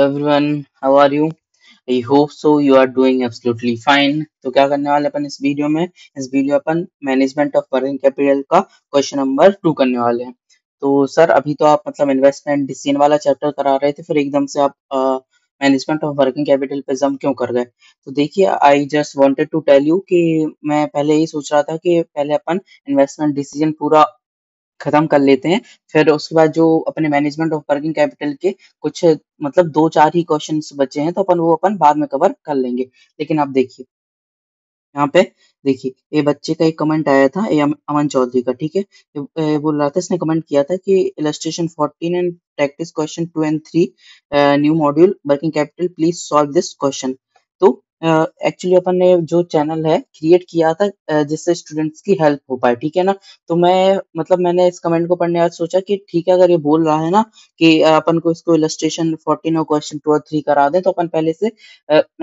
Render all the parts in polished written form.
everyone, how are you? I hope so you are doing absolutely fine. तो क्या करने वाले अपन इस वीडियो में? इस video upon management of working capital का क्वेश्चन नंबर 2 करने वाले हैं। तो सर अभी तो आप मतलब इन्वेस्टमेंट डिसीजन वाला चैप्टर करा रहे थे, फिर एकदम से आप मैनेजमेंट ऑफ वर्किंग कैपिटल पे जंप क्यों कर गए? तो देखिए, I just wanted to tell you कि मैं पहले यही सोच रहा था कि पहले अपन इन्वेस्टमेंट डिसीजन पूरा खत्म कर लेते हैं। फिर उसके बाद जो अपने मैनेजमेंट ऑफ वर्किंग कैपिटल के कुछ मतलब 2-4 ही क्वेश्चंस बचे हैं, तो अपन वो अपन बाद में कवर कर लेंगे। लेकिन आप देखिए, यहाँ पे देखिए, ये बच्चे का एक कमेंट आया था, ये अमन चौधरी का, ठीक है? बोल रहा था, इसने कमेंट किया था कि illustration 14 and practice question 2 and 3 new module working capital please solve this question. तो एक्चुअली अपन ने जो चैनल है क्रिएट किया था जिससे स्टूडेंट्स की हेल्प हो पाए, ठीक है ना? तो मैं मतलब मैंने इस कमेंट को पढ़ने के बाद सोचा कि ठीक है, अगर ये बोल रहा है ना कि अपन को इसको इलस्ट्रेशन 14 और क्वेश्चन 2 और 3 करा दें, तो अपन पहले से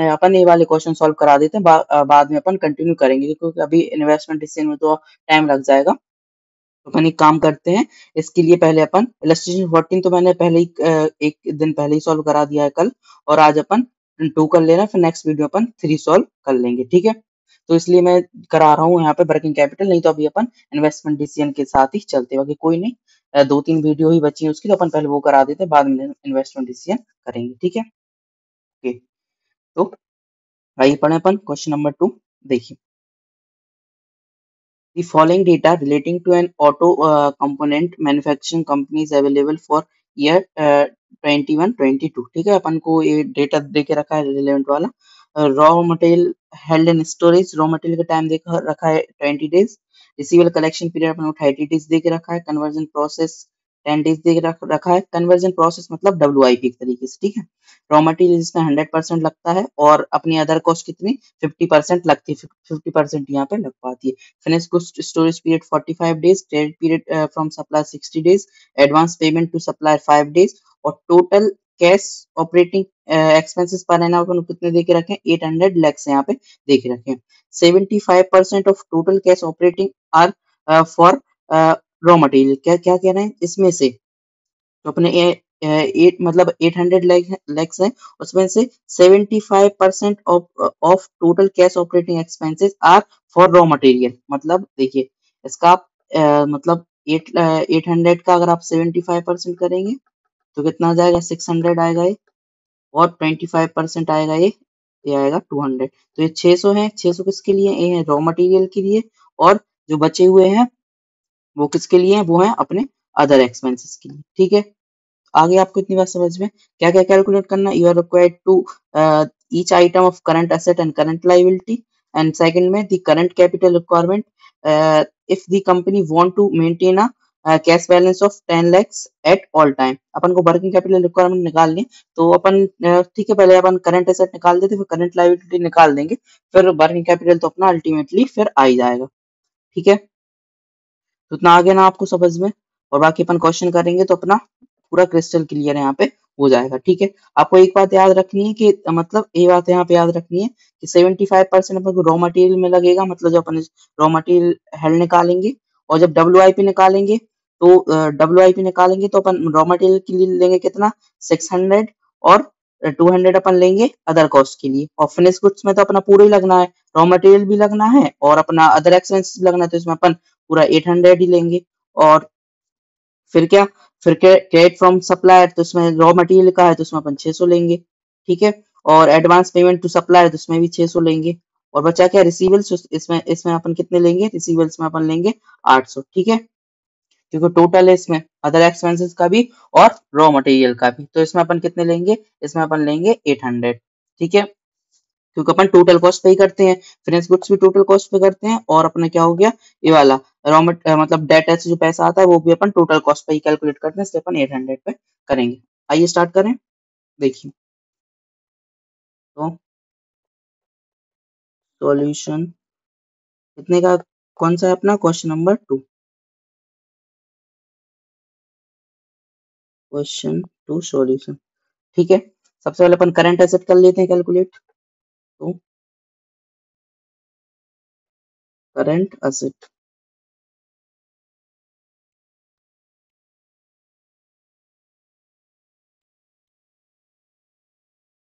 अपन ये वाले क्वेश्चन सॉल्व करा देते हैं, बाद में अपन कंटिन्यू करेंगे, क्योंकि अभी इन्वेस्टमेंट डिसीजन में तो टाइम लग जाएगा। तो अपन एक काम करते हैं, इसके लिए पहले अपन इलस्ट्रेशन 14 तो मैंने पहले ही एक दिन पहले ही सॉल्व करा दिया है कल, और आज अपन 2 कर ले रहे हैं, फिर नेक्स्ट वीडियो अपन 3 सॉल्व कर लेंगे, ठीक है? तो इसलिए मैं करा रहा हूँ यहाँ पे वर्किंग कैपिटल, नहीं तो अभी अपन इन्वेस्टमेंट डिसीजन के साथ ही चलते हैं, बाकी कोई नहीं। 2-3 वीडियो ही बची है उसकी, तो अपन पहले वो करा देते हैं, बाद में इन्वेस्टमेंट डिसीजन करेंगे, ठीक है? ओके, तो आइए पढ़ें अपन क्वेश्चन नंबर 2। देखिए, the following data relating to an auto component manufacturing company is available for year 21-22। ठीक है, अपन को ये डेटा दे के रखा है रिलेवेंट वाला। Raw material held in storage, raw material का टाइम दे रखा है 20 डेज। रिसीवेबल कलेक्शन पीरियड अपन को 30 डेज दे के रखा है। कन्वर्जन प्रोसेस 10 डेज दे के रखा है। कन्वर्जन प्रोसेस मतलब WIP एक तरीके से, ठीक है? रॉ मटेरियल इसमें 100% लगता है, और अपनी अदर कॉस्ट कितनी 50% लगती है, 50% यहाँ पे लग पाती है। Finished goods storage period 45 days, credit period from supplier 60 days, advance payment to supplier 5 days, और total कैश ऑपरेटिंग एक्सपेंसेस पर एनम अपन कितने देके रखे हैं 800 लैक्स यहाँ पे देके रखे हैं। 75% of total cash operating are for raw material. क्या क्या कह रहे हैं इसमें से? तो अपने एट मतलब 800 लैक्स है, उसमें से 75% of total cash operating expenses are for raw material. मतलब देखिए, इसका आप मतलब 800 का अगर आप 75% करेंगे तो कितना आ जाएगा? 600 आएगा ये, और 25% आएगा ये आएगा 200। तो ये 600 है। 600 किसके लिए? ये है रॉ मटेरियल के लिए, और जो बचे हुए हैं वो किसके लिए हैं? वो है अपने अदर एक्सपेंसेस के लिए, ठीक है? आगे आपको इतनी बात समझ में क्या क्या कैलकुलेट करना? You are required to each item of current asset and current liability, and second में the current capital requirement if the company want to maintain a cash balance of 10 lakhs at all time. अपन को working capital requirement निकालनी है, तो अपन ठीक है, पहले अपन current asset निकाल देते, फिर करंट लाइबिलिटी निकाल देंगे, फिर वर्किंग कैपिटल तो अपना अल्टीमेटली फिर आ ही जाएगा, ठीक है? तो उतना आगे ना आपको समझ में, और बाकी अपन क्वेश्चन करेंगे तो अपना पूरा क्रिस्टल क्लियर यहाँ पे हो जाएगा, ठीक है? आपको एक बात याद रखनी है कि मतलब ये बात यहाँ पे याद रखनी है कि 75% अपन को रॉ मटेरियल में लगेगा, मतलब जब अपन रॉ मटेरियल हेल्ड निकालेंगे, और जब WIP निकालेंगे तो WIP निकालेंगे तो अपन रॉ मटेरियल के लिए लेंगे कितना? 600, और 200 अपन लेंगे अदर कॉस्ट के लिए, और फिनिश गुड्स में तो अपना पूरा ही लगना है, रॉ मटेरियल भी लगना है और अपना अदर एक्सपेंसेस लगना है, तो इसमें अपन पूरा 800 ही लेंगे। और फिर क्या? फिर क्रेडिट फ्रॉम सप्लायर, तो इसमें रॉ मटेरियल का है तो इसमें अपन 600 लेंगे, ठीक है? और एडवांस पेमेंट टू सप्लायर, तो इसमें भी 600 लेंगे। और बचा क्या? रिसीवेबल्स, इसमें इसमें अपन कितने लेंगे? रिसीवेबल्स में अपन लेंगे 800, ठीक है? क्योंकि टोटल है इसमें अदर एक्सपेंसेस का भी और रॉ मटेरियल का भी, तो इसमें अपन कितने लेंगे? इसमें अपन लेंगे 800, ठीक है? क्योंकि अपन टोटल कॉस्ट पे ही करते हैं, फिनिश गुड्स भी टोटल कॉस्ट पे करते हैं, और अपना क्या हो गया ये वाला मतलब डेटा से जो पैसा आता है वो भी अपन टोटल कॉस्ट पे ही कैलकुलेट करते हैं, इसलिए अपन 800 पे करेंगे। आइए स्टार्ट करें। देखिए, तो सॉल्यूशन कितने का? कौन सा है अपना क्वेश्चन नंबर 2? क्वेश्चन 2 सॉल्यूशन, ठीक है? सबसे पहले अपन करंट एसेट कर लेते हैं कैलकुलेट। तो करंट एसेट,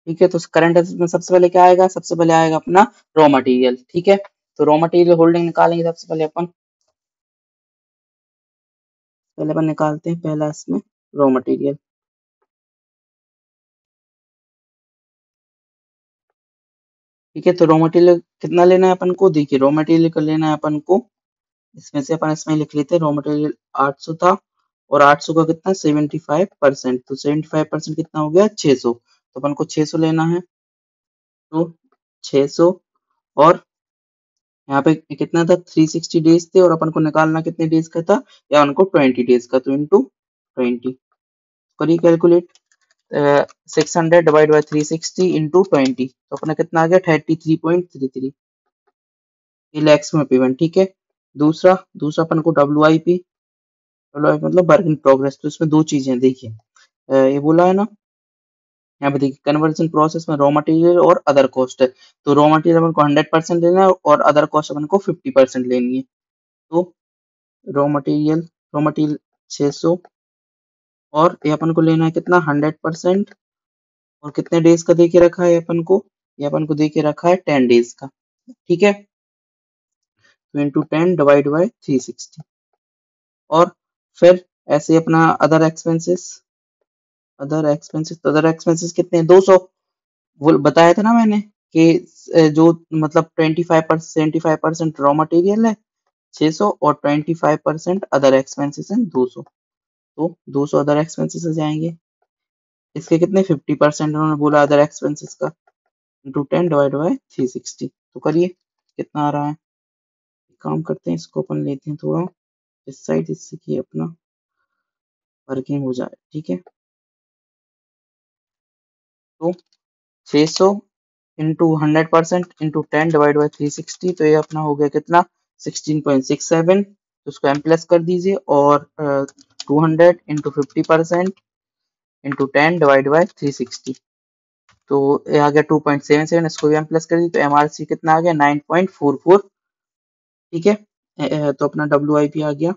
ठीक है। तो करंट एसेट में सबसे पहले क्या आएगा, सबसे पहले आएगा अपना रॉ मटेरियल। ठीक है, तो रॉ मटेरियल होल्डिंग निकालेंगे सबसे पहले अपन निकालते हैं पहला इसमें रॉ मटेरियल। ठीक है, तो रॉ मटेरियल कितना लेना है अपन को, देखिए रॉ मटेरियल को लेना है अपन को, इसमें से अपन इसमें लिख लेते हैं रॉ मटेरियल 800 था, और 800 का कितना 75%, तो 75% कितना हो गया 600, तो अपन को 600 लेना है। तो 600, और यहाँ पे कितना था 360 डेज थे, और अपन को निकालना कितने डेज का था, या उनको 20 डेज का, तो इंटू 20 करिए कैलकुलेट। 600 डिवाइड बाई 360 इंटू 20, तो अपना कितना आ गया 33.33, ये लैक्स में पेमेंट। ठीक है, दूसरा दूसरा अपन को डब्ल्यू आई पी मतलब वर्क इन प्रोग्रेस, तो इसमें दो चीजें देखिए, ये बोला है ना, यहाँ पे देखिए कन्वर्जन प्रोसेस में रॉ मटेरियल और अदर कॉस्ट है, तो रॉ मटेरियल अपन को 100% लेना है, और अदर कॉस्ट अपन को 50% लेनी है। तो रॉ मटेरियल 600, और ये अपन को लेना है कितना 100%, और कितने डेज का दे के रखा है अपन को, ये अपन को दे के रखा है 10 डेज का। ठीक है, तो इंटू 10 डिवाइड बाई 360, और फिर ऐसे अपना अदर एक्सपेंसेस कितने हैं 200, वो बताया था ना मैंने कि जो मतलब 75% रॉ मटेरियल है 600, और 25% अदर एक्सपेंसेस हैं 200, तो 200 अदर एक्सपेंसेस आ जाएंगे। इसके कितने 50% उन्होंने बोला अदर एक्सपेंसेस का, इंटू 10 डिवाइड बाई 360, तो करिए कितना आ रहा है। एक काम करते हैं, इसको अपन लेते हैं थोड़ा इस साइड, जिससे कि अपना वर्किंग हो जाए। ठीक है, तो 600 इंटू 100% इंटू 10 डिवाइड बाई 360, तो ये अपना हो गया कितना 16.67, तो उसको एम प्लस कर दीजिए, और 200 इंटू 50% इंटू 10 डिवाइड बाई 360, तो ये आ गया 2.77, इसको भी एम प्लस कर दीजिए, तो एमआरसी कितना आ गया 9.44। ठीक है, तो अपना डब्ल्यू आई पी आ गया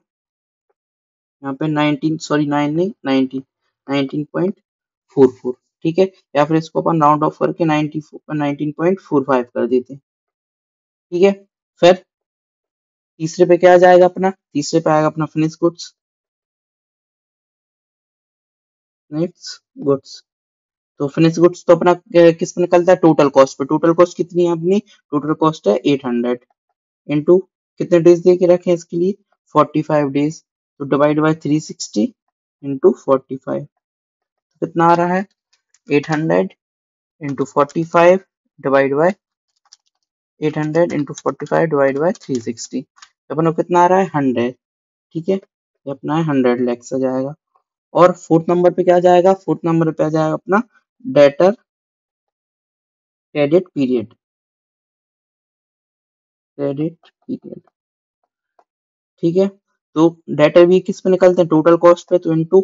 यहाँ पे 19, सॉरी 9 नहीं 19, 19.44। ठीक है, या फिर इसको अपन राउंड ऑफ करके 19.45 कर देते हैं। ठीक है, फिर तीसरे पे क्या आ जाएगा अपना, तीसरे पे आएगा अपना फिनिश गुड्स। तो फिनिश गुड्स तो अपना किस पे निकलता है, टोटल कॉस्ट पे। टोटल कॉस्ट कितनी है अपनी, टोटल कॉस्ट है 800, इंटू कितने डेज दे के रखे हैं इसके लिए 45 डेज, तो डिवाइड बाय 360 इंटू 45, कितना आ रहा है 800 into 45 divide by 800 into 45 divide by 360, तो अपन को कितना आ रहा है 100। ठीक है, ये अपना 100 लैक्स आ जाएगा। और फोर्थ नंबर पे क्या आ जाएगा, फोर्थ नंबर पे आ जाएगा अपना डेटर क्रेडिट पीरियड। ठीक है, तो डेटर भी किस पे निकलते हैं, टोटल कॉस्ट पे, तो इनटू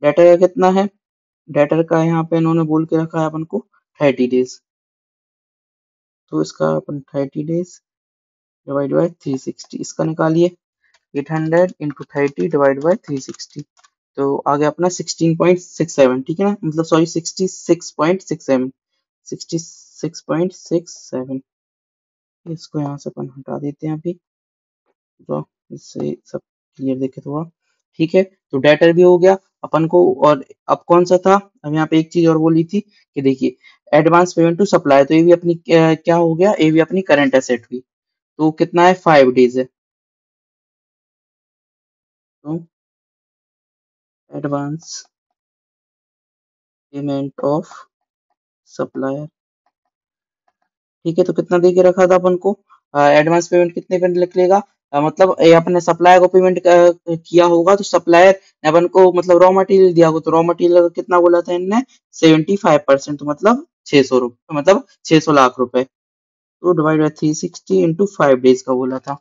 डेटर का कितना है, डेटर का यहाँ पे इन्होंने बोल के रखा है अपन को 30 डेज, तो इसका अपन 30 डेज डिवाइड बाय 360, इसका निकालिए 800 इंटू 30 डिवाइड बाय 360, तो आ गया अपना 16.67। ठीक है ना, मतलब सॉरी 66.67, 66.67, इसको यहाँ से अपन हटा देते हैं अभी, तो इससे सब क्लियर देखे थोड़ा। ठीक है, तो डेटर भी हो गया अपन को, और अब कौन सा था, अब यहाँ पे एक चीज और बोली थी कि देखिए एडवांस पेमेंट टू सप्लाई, तो ये भी अपनी क्या हो गया, ये भी अपनी करंट एसेट हुई, तो कितना है 5 डेज है, तो एडवांस पेमेंट ऑफ सप्लायर। ठीक है, तो कितना दे के रखा था अपन को, एडवांस पेमेंट कितने पे लिख लेगा, मतलब ये अपने सप्लायर को पेमेंट किया होगा, तो सप्लायर ने अपन को मतलब रॉ मटेरियल दिया होगा, तो रॉ मटेरियल कितना बोला था इनने 75%, तो मतलब 600 रुपये, मतलब 600 लाख रुपए, तो डिवाइड बाई 360 इंटू 5 डेज का बोला था,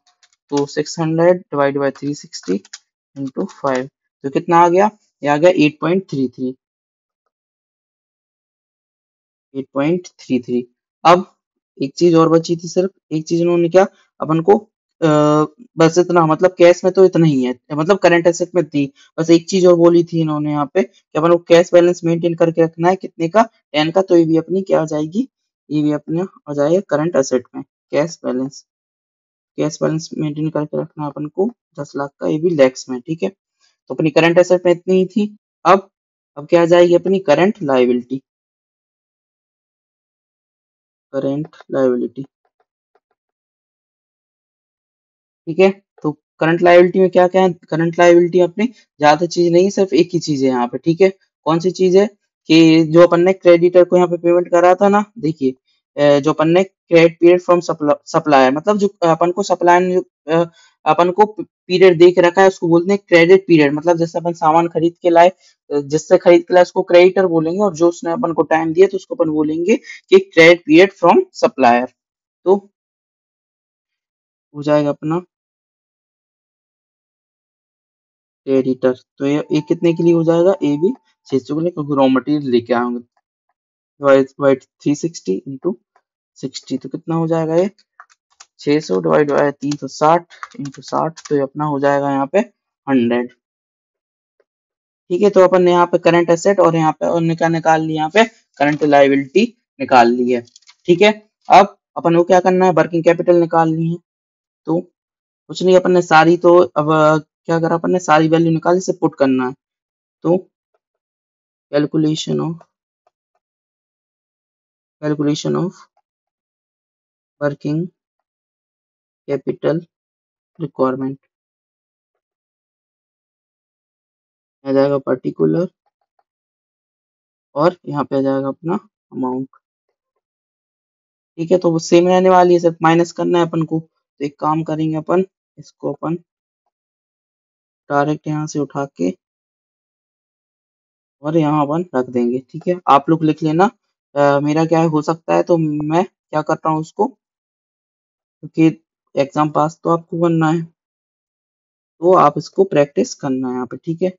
तो 600 डिवाइड बाई 360 इंटू 5, तो कितना आ गया, ये आ गया 8.33। अब एक चीज और बची थी, सिर्फ एक चीज उन्होंने क्या अपन को बस इतना, मतलब कैश में तो इतना ही है, मतलब करंट एसेट में थी। बस एक चीज और बोली थी इन्होंने यहाँ पे कि अपन को कैश बैलेंस मेंटेन करके रखना है, कितने का, 10 का। तो ये भी अपनी क्या आ जाएगी, ये भी अपने आ जाएगा करंट एसेट में, cash balance. Cash balance maintain करके रखना है अपन को 10 लाख का, ये भी लैक्स में, ठीक है। तो अपनी करंट एसेट में इतनी ही थी। अब अब क्या आ जाएगी अपनी करंट लायबिलिटी। करंट लायबिलिटी, ठीक है। तो करंट लायबिलिटी में क्या क्या है, करंट लायबिलिटी अपनी ज्यादा चीज नहीं है, सिर्फ एक ही चीज है यहाँ पे, ठीक है। कौन सी चीज है कि जो अपन ने क्रेडिटर को यहाँ पे पेमेंट करा था ना, देखिए जो अपन ने क्रेडिट पीरियड फ्रॉम सप्लायर, मतलब जो अपन को सप्लायर ने अपन को पीरियड दे के रखा है, उसको बोलते हैं क्रेडिट पीरियड। मतलब जैसे अपन सामान खरीद के लाए, जिससे खरीद के लाए उसको क्रेडिटर बोलेंगे, और जो उसने अपन को टाइम दिया तो उसको अपन बोलेंगे कि क्रेडिट पीरियड फ्रॉम सप्लायर। तो हो जाएगा अपना एडिटर। तो ये कितने के लिए हो जाएगा, ए भी 600 के लिए, क्योंकि रॉ मटेरियल लेके आएंगे। वाइट 360 इंटू 60, तो कितना हो जाएगा ये, 600 डिवाइड बाय 360 इंटू 60, तो ये अपना हो जाएगा यहाँ पे 100। ठीक है, तो अपन ने यहाँ पे करंट एसेट और यहाँ पे और क्या निकाल लिया, यहाँ पे करंट लायबिलिटी निकाल ली है। ठीक है, अब अपन को क्या करना है, वर्किंग कैपिटल निकालनी है। तो कुछ नहीं, अपन ने सारी तो अब क्या करा, अपन ने सारी वैल्यू निकाली, इसे पुट करना है। तो calculation of calculation of working capital requirement आ जाएगा पर्टिकुलर, और यहाँ पे आ जाएगा अपना अमाउंट। ठीक है, तो वो सेम रहने वाली है, सिर्फ माइनस करना है अपन को। तो एक काम करेंगे अपन, इसको अपन डायरेक्ट यहाँ से उठा के और यहाँ अपन रख देंगे। ठीक है, आप लोग लिख लेना। मेरा क्या है, हो सकता है तो मैं क्या करता हूँ उसको, क्योंकि एग्जाम पास तो आपको करना है, तो आप इसको प्रैक्टिस करना है यहाँ पे। ठीक है,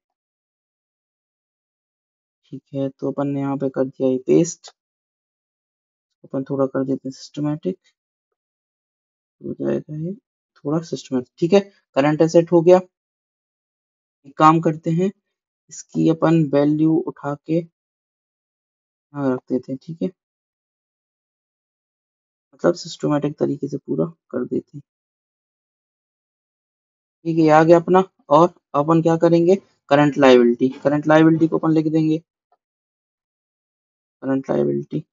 ठीक है, तो अपन ने यहाँ पे कर दिया ये पेस्ट। अपन थोड़ा कर देते हैं सिस्टमेटिक, हो जाएगा ये थोड़ा सिस्टमेटिक। ठीक है, करंट एसेट हो गया। एक काम करते हैं, इसकी अपन वैल्यू उठा के यहाँ रख देते हैं। ठीक है, मतलब सिस्टमेटिक तरीके से पूरा कर देते हैं। ठीक है, ये आ गया अपना। और अपन क्या करेंगे, करंट लायबिलिटी को अपन लिख देंगे, करंट लायबिलिटी।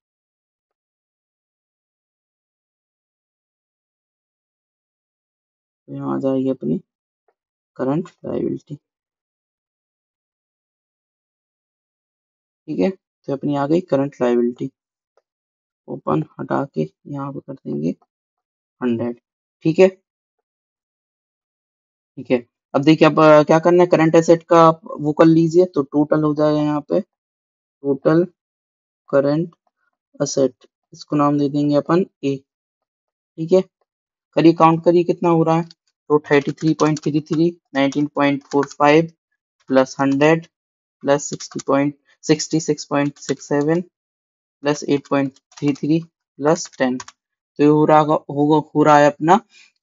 तो यहाँ आ जाएगी अपनी करंट लायबिलिटी। ठीक है, तो अपनी आ गई करंट लायबिलिटी। ओपन हटा के यहाँ पे कर देंगे 100। ठीक है, ठीक है। अब देखिए, अब क्या करना है, करंट एसेट का आप वो कर लीजिए, तो टोटल हो जाएगा यहाँ पे, टोटल करंट एसेट, इसको नाम दे देंगे अपन ए। ठीक है, करिए, काउंट करिए कितना हो रहा है। तो 33.33, 19.45 प्लस 100 प्लस 66.67 प्लस 8.33 प्लस 10, तो ये हो रहा है अपना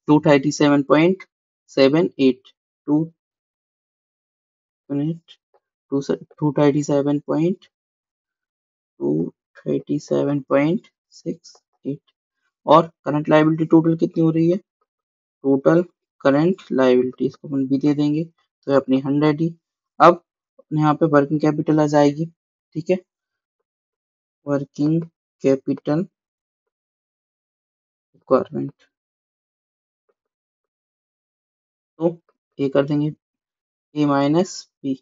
237.78, टू 237.68। और करंट लायबिलिटी टोटल कितनी हो रही है, टोटल करंट लायबिलिटी, इसको अपन भी दे देंगे, तो ये अपनी 100 ही। अब यहाँ पे वर्किंग कैपिटल आ जाएगी। ठीक है, वर्किंग कैपिटल रिक्वायरमेंट, तो ये कर देंगे ए माइनस बी,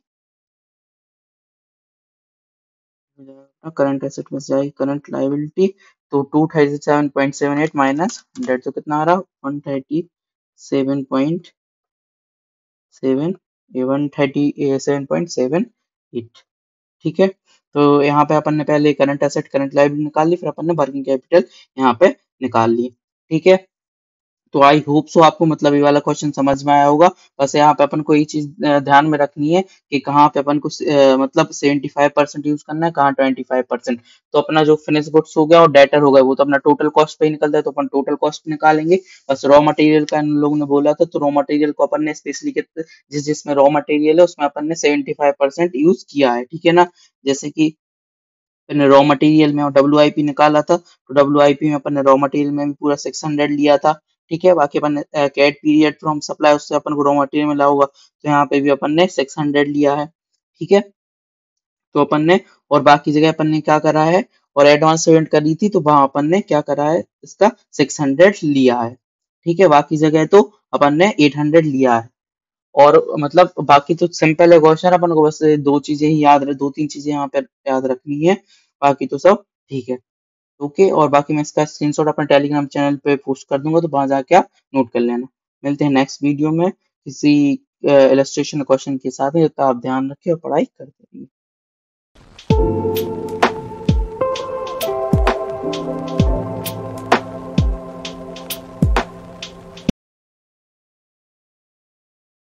करंट एसेट में से जाएगी करंट लायबिलिटी। तो 237.78 माइनस 100, तो कितना आ रहा, 137.7, 137.78। ठीक है, तो यहाँ पे अपन ने पहले करंट एसेट करंट लायबिलिटी निकाल ली, फिर अपन ने वर्किंग कैपिटल यहाँ पे निकाल ली। ठीक है, तो आई होप सो आपको मतलब ये वाला क्वेश्चन समझ में आया होगा। बस यहाँ पे अपन को ये चीज ध्यान में रखनी है कि कहाँ पे अपन को मतलब 75% यूज करना है, कहाँ 25%। तो अपना जो फिनिश गुड्स हो गया और डेटर हो गया वो तो अपना टोटल कॉस्ट पे ही निकलता है, तो अपन टोटल कॉस्ट निकालेंगे। बस रॉ मटेरियल का इन लोगों ने बोला था, तो रॉ मटेरियल को अपन ने स्पेशली जिसमें रॉ मटेरियल है उसमें अपन ने 75% यूज किया है, ठीक है ना। जैसे कि अपन ने रॉ मटेरियल में WIP निकाला था, तो WIP में अपन ने रॉ मटेरियल में भी पूरा 600 लिया था, ठीक है। बाकी अपन ने कैट पीरियड फ्रॉम सप्लाई, उससे अपन को रॉ मटेरियल मिला होगा, तो यहाँ पे भी अपन ने 600 लिया है, ठीक है। तो अपन ने और बाकी जगह अपन ने क्या करा है, और एडवांस पेमेंट करी थी तो वहां अपन ने क्या करा है, इसका 600 लिया है, ठीक है। बाकी जगह तो अपन ने 800 लिया है। और मतलब बाकी तो सिंपल है क्वेश्चन, अपन को बस दो चीजें ही याद रख, दो तीन चीजें यहाँ पे याद रखनी है, बाकी तो सब ठीक है। ओके, और बाकी मैं इसका स्क्रीनशॉट अपने टेलीग्राम चैनल पे पोस्ट कर दूंगा, तो वहां जाके आप नोट कर लेना। मिलते हैं नेक्स्ट वीडियो में किसी इलस्ट्रेशन क्वेश्चन के साथ, जब तक आप ध्यान रखें और पढ़ाई करते रहिए।